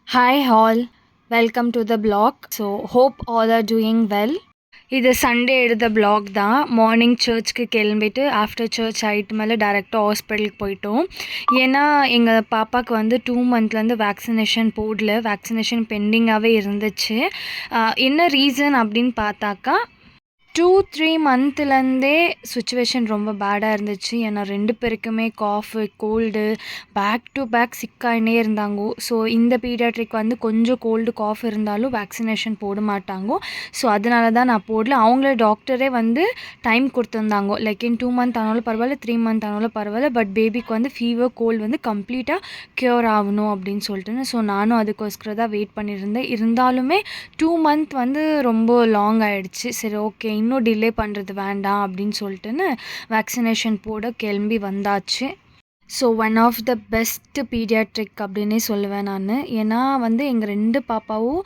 Hi all, welcome to the blog. So hope all are doing well. இது Sunday எடுத்த black தான். Morning சர்ச்சுக்கு கிளம்பிட்டு ஆஃப்டர் சர்ச் ஆகிட்டு மேலே டேரெக்டாக ஹாஸ்பிட்டலுக்கு போயிட்டோம். ஏன்னா எங்கள் பாப்பாவுக்கு வந்து 2 மந்த்லேருந்து வேக்சினேஷன் போடல, வேக்சினேஷன் பெண்டிங்காகவே இருந்துச்சு. என்ன ரீசன் அப்படின்னு பார்த்தாக்கா 2-3 மந்த்லேருந்தே சுச்சுவேஷன் ரொம்ப பேடாக இருந்துச்சு. ஏன்னா 2 பேருக்குமே காஃபு, கோல்டு, பேக் டு பேக் சிக்காயினே இருந்தாங்க. ஸோ இந்த பீடியாட்ரிக் வந்து கொஞ்சம் கோல்டு காஃப் இருந்தாலும் வேக்சினேஷன் போட மாட்டாங்க. ஸோ அதனால தான் நான் போடல. அவங்களே டாக்டரே வந்து டைம் கொடுத்துருந்தாங்க. லைக் இன் 2 மந்த் ஆனாலும் பரவாயில்ல, 3 மந்த் ஆனாலும் பரவாயில்ல, பட் பேபிக்கு வந்து ஃபீவர் கோல்டு வந்து கம்ப்ளீட்டாக க்யூர் ஆகணும் அப்படின்னு சொல்லிட்டுன்னு. ஸோ நானும் அதுக்கோஸ்கரம் தான் வெயிட் பண்ணியிருந்தேன். இருந்தாலுமே 2 மந்த் வந்து ரொம்ப லாங் ஆகிடுச்சு. சரி ஓகே, இன்னும் டிலே பண்ணுறது வேண்டாம் அப்படின்னு சொல்லிட்டுன்னு வேக்சினேஷன் போட கிளம்பி வந்தாச்சு. So one of the best paediatric அப்படின்னே சொல்லுவேன் நான். ஏன்னா வந்து எங்கள் 2 பாப்பாவும்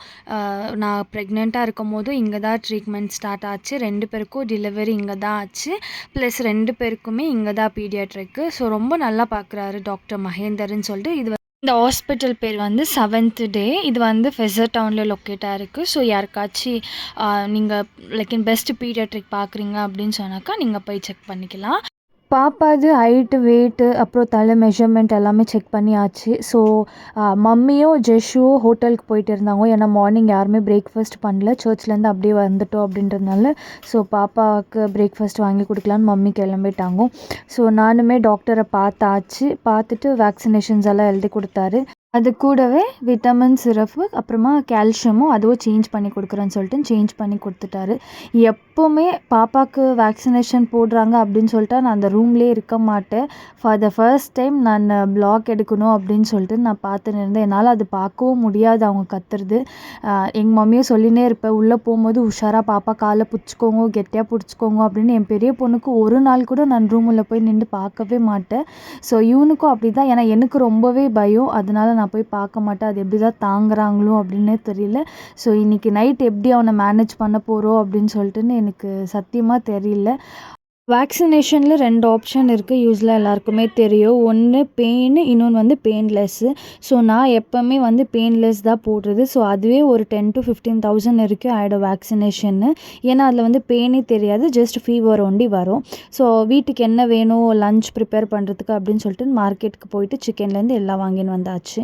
நான் ப்ரெக்னெண்ட்டாக இருக்கும் போதும் இங்கே தான் ட்ரீட்மெண்ட் ஸ்டார்ட் ஆச்சு. 2 பேருக்கும் டெலிவரி இங்கே தான் ஆச்சு. ப்ளஸ் 2 பேருக்குமே இங்கே தான் பீடியாட்ரிக்கு. ஸோ ரொம்ப நல்லா பார்க்குறாரு டாக்டர் மகேந்தர்ன்னு சொல்லிட்டு. இந்த ஹாஸ்பிட்டல் பேர் வந்து 7th டே. இது வந்து ஃபெசர் டவுனில் லொக்கேட்டாக இருக்குது. ஸோ யாருக்காச்சும் நீங்கள் லைக் இன் பெஸ்ட் பீடியாட்ரிக் பார்க்குறீங்க அப்படின்னு சொன்னாக்கா நீங்கள் போய் செக் பண்ணிக்கலாம். பாப்பாது ஹைட்டு, வெயிட்டு, அப்புறம் தலை மெஷர்மெண்ட் எல்லாமே செக் பண்ணியாச்சு. ஸோ மம்மியும் ஜெஷுவும் ஹோட்டலுக்கு போயிட்டு இருந்தாங்க. ஏன்னா மார்னிங் யாருமே பிரேக்ஃபாஸ்ட் பண்ணல, சர்ச்லேருந்து அப்படியே வந்துட்டோம் அப்படின்றதுனால. ஸோ பாப்பாவுக்கு பிரேக்ஃபாஸ்ட் வாங்கி கொடுக்கலான்னு மம்மி கிளம்பிட்டாங்க. ஸோ நானுமே டாக்டரை பார்த்துட்டு வேக்சினேஷன்ஸ் எல்லாம் எழுதி கொடுத்தாரு. அது கூடவே விட்டமின் சிரப்பு, அப்புறமா கால்சியமும் அதுவும் சேஞ்ச் பண்ணி கொடுக்குறேன்னு சொல்லிட்டு சேஞ்ச் பண்ணி கொடுத்துட்டாரு. எப்போவுமே பாப்பாவுக்கு வேக்சினேஷன் போடுறாங்க அப்படின்னு சொல்லிட்டு நான் அந்த ரூம்லேயே இருக்க மாட்டேன். ஃபார் த ஃபர்ஸ்ட் டைம் நான் ப்ளாக் எடுக்கணும் அப்படின்னு சொல்லிட்டு நான் பார்த்துன்னு இருந்தேன். என்னால் அது பார்க்கவும் முடியாது அவங்க கத்துறது. எங்கள் மம்மியும் சொல்லினே இருப்பேன், உள்ளே போகும்போது உஷாராக பாப்பா காலை பிடிச்சிக்கோங்க, கெட்டியாக பிடிச்சிக்கோங்க அப்படின்னு. என் பெரிய பொண்ணுக்கு ஒரு நாள் கூட நான் ரூமில் போய் நின்று பார்க்கவே மாட்டேன். ஸோ இவனுக்கும் அப்படி தான். ஏன்னா எனக்கு ரொம்பவே பயம், அதனால நான் போய் பார்க்க மாட்டேன். அது எப்படி தான் தாங்குறாங்களோ அப்படின்னே தெரியல. ஸோ இன்றைக்கி நைட் எப்படி அவனை மேனேஜ் பண்ண போகிறோம் அப்படின்னு சொல்லிட்டுன்னு எனக்கு சத்தியமாக தெரியல. வேக்சினேஷனில் 2 ஆப்ஷன் இருக்குது. யூஸ்வலாக எல்லாருக்குமே தெரியும். ஒன்று பெயின், இன்னொன்று வந்து பெயின்லெஸ்ஸு. ஸோ நான் எப்போவுமே வந்து பெயின்லெஸ் தான் போடுறது. ஸோ அதுவே ஒரு 10,000 to 15,000 வரைக்கும் ஆகிடும் வேக்சினேஷன்னு. ஏன்னா அதில் வந்து பெயினே தெரியாது, ஜஸ்ட் ஃபீவர் ஒண்டி வரும். ஸோ வீட்டுக்கு என்ன வேணும் லன்ச் ப்ரிப்பேர் பண்ணுறதுக்கு அப்படின்னு சொல்லிட்டு மார்க்கெட்டுக்கு போயிட்டு சிக்கன்லேருந்து எல்லாம் வாங்கின்னு வந்தாச்சு.